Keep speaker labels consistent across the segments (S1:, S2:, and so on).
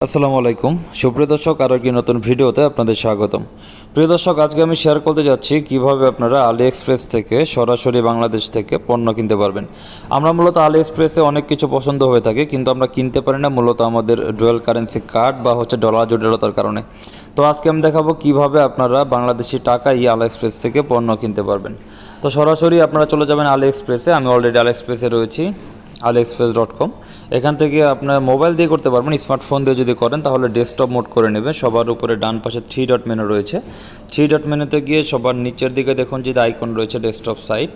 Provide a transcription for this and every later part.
S1: আসসালামু আলাইকুম সুপ্রিয় দর্শক, আরও একটি নতুন ভিডিওতে আপনাদের স্বাগতম। প্রিয় দর্শক, আজকে আমি শেয়ার করতে যাচ্ছি কিভাবে আপনারা আলি এক্সপ্রেস থেকে সরাসরি বাংলাদেশ থেকে পণ্য কিনতে পারবেন। আমরা মূলত আলি এক্সপ্রেসে অনেক কিছু পছন্দ হয়ে থাকে, কিন্তু আমরা কিনতে পারি না মূলত আমাদের ডুয়াল কারেন্সি কার্ড বা ডলার জটিলতার কারণে। তো আজকে আমি দেখাবো কিভাবে আপনারা বাংলাদেশি টাকায় আলি এক্সপ্রেস থেকে পণ্য কিনতে পারবেন। তো সরাসরি আপনারা চলে যাবেন আলি এক্সপ্রেসে। আমি অলরেডি আলি এক্সপ্রেসে রয়েছি, aliexpress.com। এখান থেকে আপনার মোবাইল দিয়ে করতে পারবেন, স্মার্টফোন দিয়ে যদি করেন তাহলে ডেস্কটপ মোড করে নেবেন। সবার উপরে ডান পাশে 3 ডট মেনু রয়েছে। 3 ডট মেনুতে গিয়ে সবার নিচের দিকে দেখুন যে আইকন রয়েছে ডেস্কটপ সাইট,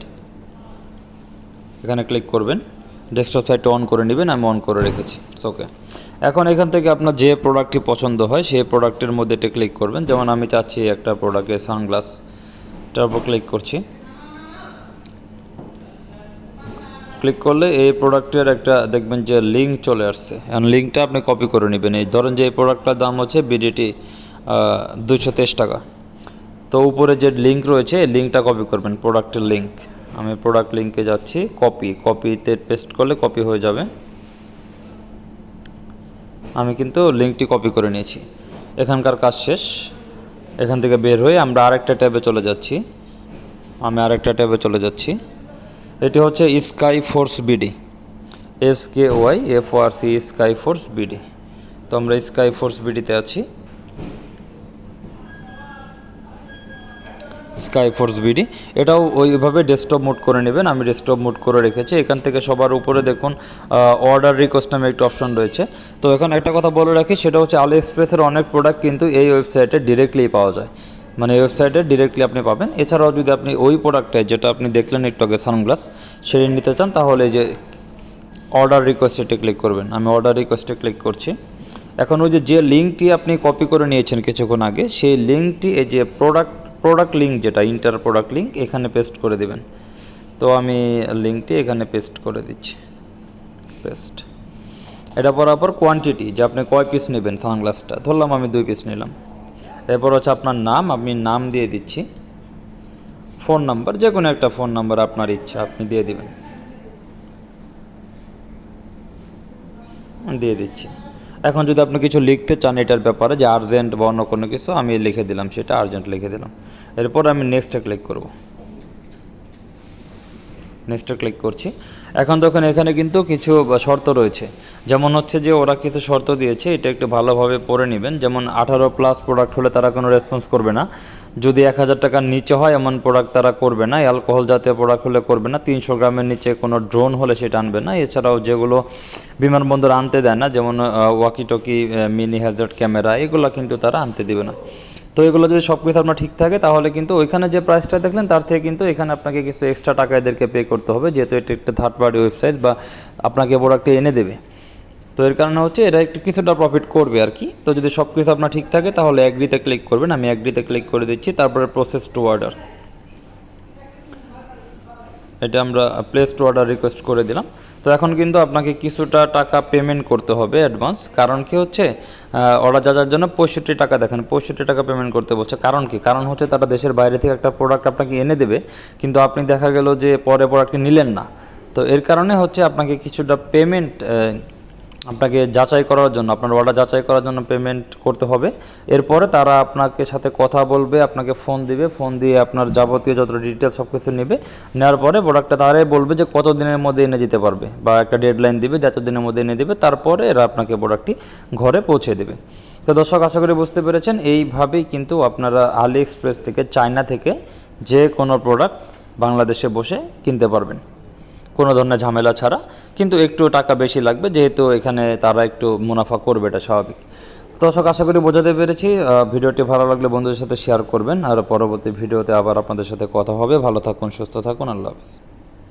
S1: এখানে ক্লিক করবেন। ডেস্কটপ সাইটটা অন করে নেবেন, আমি অন করে রেখেছি। ওকে, এখন এখান থেকে আপনার যে প্রোডাক্টটি পছন্দ হয় সেই প্রোডাক্টের মধ্যে এটা ক্লিক করবেন। যেমন আমি চাচ্ছি একটা প্রোডাক্টের সানগ্লাসটার উপর ক্লিক করছি। ক্লিক করলে এই প্রোডাক্টের একটা দেখবেন যে লিঙ্ক চলে আসছে। এখন লিঙ্কটা আপনি কপি করে নেবেন। এই ধরেন যে এই প্রোডাক্টটার দাম হচ্ছে বিডিটি 223 টাকা। তো উপরে যে লিঙ্ক রয়েছে এই লিঙ্কটা কপি করবেন, প্রোডাক্টের লিঙ্ক। আমি প্রোডাক্ট লিঙ্কে যাচ্ছি, কপিতে পেস্ট করলে কপি হয়ে যাবে। আমি কিন্তু লিঙ্কটি কপি করে নিয়েছি। এখানকার কাজ শেষ। এখান থেকে বের হয়ে আমরা আরেকটা ট্যাবে চলে যাচ্ছি। এটি হচ্ছে sky force BD, SKYFORC, sky force BD. তো আমরা স্কাই ফোর্স বিডিতে আছি। স্কাই ফোর্স বিডি এটাও ওইভাবে ডেস্কটপ মোড করে নেবেন। আমি ডেস্কটপ মোড করে রেখেছি। এখান থেকে সবার উপরে দেখুন অর্ডার রিকোয়েস্ট নামে একটা অপশন রয়েছে। তো এখানে একটা কথা বলে রাখি, সেটা হচ্ছে আলি এক্সপ্রেসের অনেক প্রোডাক্ট কিন্তু এই ওয়েবসাইটে ডিরেক্টলি পাওয়া যায়, মানে এই ওয়েবসাইটে ডিরেক্টলি আপনি পাবেন। এছাড়াও যদি আপনি ওই প্রোডাক্টটায় যেটা আপনি দেখলেন একটু আগে সানগ্লাস, সেটি নিতে চান তাহলে যে অর্ডার রিকোয়েস্টে ক্লিক করবেন। আমি অর্ডার রিকোয়েস্টে ক্লিক করছি। এখন ওই যে লিঙ্কটি আপনি কপি করে নিয়েছেন কিছুক্ষণ আগে, সেই লিঙ্কটি এই যে প্রোডাক্ট লিঙ্ক, যেটা ইন্টার প্রোডাক্ট লিঙ্ক, এখানে পেস্ট করে দেবেন। তো আমি লিঙ্কটি এখানে পেস্ট করে দিচ্ছি। এটা পর কোয়ান্টিটি, যে আপনি কয় পিস নেবেন সানগ্লাসটা, ধরলাম আমি 2 পিস নিলাম। এরপর হচ্ছে আপনার নাম, আমি নাম দিয়ে দিচ্ছি। ফোন নাম্বার, যে কোনো একটা ফোন নাম্বার আপনার ইচ্ছা আপনি দিয়ে দিবেন, দিয়ে দিচ্ছি। এখন যদি আপনি কিছু লিখতে চান এটার ব্যাপারে, যে আর্জেন্ট বা অন্য কোনো কিছু, আমি লিখে দিলাম, সেটা আর্জেন্ট লিখে দিলাম। এরপর আমি নেক্সটে ক্লিক করব। নেক্সটে ক্লিক করছি। এখন দেখুন এখানে কিন্তু কিছু শর্ত রয়েছে। যেমন হচ্ছে যে ওরা কিছু শর্ত দিয়েছে, এটা একটু ভালোভাবে পড়ে নেবেন। যেমন 18+ প্রোডাক্ট হলে তারা কোনো রেসপন্স করবে না। যদি 1000 টাকার নিচে হয় এমন প্রোডাক্ট তারা করবে না। অ্যালকোহল জাতীয় প্রোডাক্ট হলে করবে না। 300 গ্রামের নিচে কোনো ড্রোন হলে সেটা আনবে না। এছাড়াও যেগুলো বিমানবন্দর আনতে দেয় না, যেমন walkie talkie, mini Hazard camera, এগুলো কিন্তু তারা আনতে দেবে না। তো এগুলো যদি সব কিছু আপনার ঠিক থাকে তাহলে কিন্তু ওইখানে যে প্রাইসটা দেখলেন তার থেকে কিন্তু এখানে আপনাকে কিছু এক্সট্রা টাকা এদেরকে পে করতে হবে, যেহেতু এটা একটা থার্ড পার্টি ওয়েবসাইট বা আপনাকে প্রোডাক্টটা এনে দেবে। তো এর কারণে হচ্ছে এরা একটু কিছুটা প্রফিট করবে আর কি। তো যদি সব কিছু আপনার ঠিক থাকে তাহলে অ্যাগ্রিতে ক্লিক করবেন। আমি অ্যাগ্রিতে ক্লিক করে দিচ্ছি। তারপরে প্রসেস টু অর্ডার, এটা আমরা প্লেস টু অর্ডার রিকোয়েস্ট করে দিলাম। তো এখন কিন্তু আপনাকে কিছুটা টাকা পেমেন্ট করতে হবে অ্যাডভান্স। কারণ কি হচ্ছে, অর্ডার যাওয়ার জন্য 65 টাকা, দেখেন 65 টাকা পেমেন্ট করতে বলছে। কারণ কি, কারণ হচ্ছে তারা দেশের বাইরে থেকে একটা প্রোডাক্ট আপনাকে এনে দেবে, কিন্তু আপনি দেখা গেল যে পরে প্রোডাক্টটি নিলেন না। তো এর কারণে হচ্ছে আপনাকে কিছুটা পেমেন্ট, আপনাকে যাচাই করার জন্য, আপনার অর্ডার যাচাই করার জন্য পেমেন্ট করতে হবে। এরপরে তারা আপনাকে সাথে কথা বলবে, আপনাকে ফোন দিবে, ফোন দিয়ে আপনার যাবতীয় যত ডিটেলস সব কিছু নেবে। নেওয়ার পরে প্রোডাক্টটা তারাই বলবে যে কত দিনের মধ্যে এনে দিতে পারবে, বা একটা ডেডলাইন দিবে যে এত দিনের মধ্যে এনে দেবে। তারপরে এরা আপনাকে প্রোডাক্টটি ঘরে পৌঁছে দেবে। তো দর্শক, আশা করি বুঝতে পেরেছেন। এইভাবেই কিন্তু আপনারা আলি এক্সপ্রেস থেকে, চায়না থেকে যে কোনো প্রোডাক্ট বাংলাদেশে বসে কিনতে পারবেন, কোনো ধরনের ঝামেলা ছাড়া। কিন্তু একটু টাকা বেশি লাগবে, যেহেতু এখানে তারা একটু মুনাফা করবে, এটা স্বাভাবিক। দর্শক, আশা করি বোঝাতে পেরেছি। ভিডিওটি ভালো লাগলে বন্ধুদের সাথে শেয়ার করবেন। আর পরবর্তী ভিডিওতে আবার আপনাদের সাথে কথা হবে। ভালো থাকুন, সুস্থ থাকুন, আল্লাহ হাফেজ।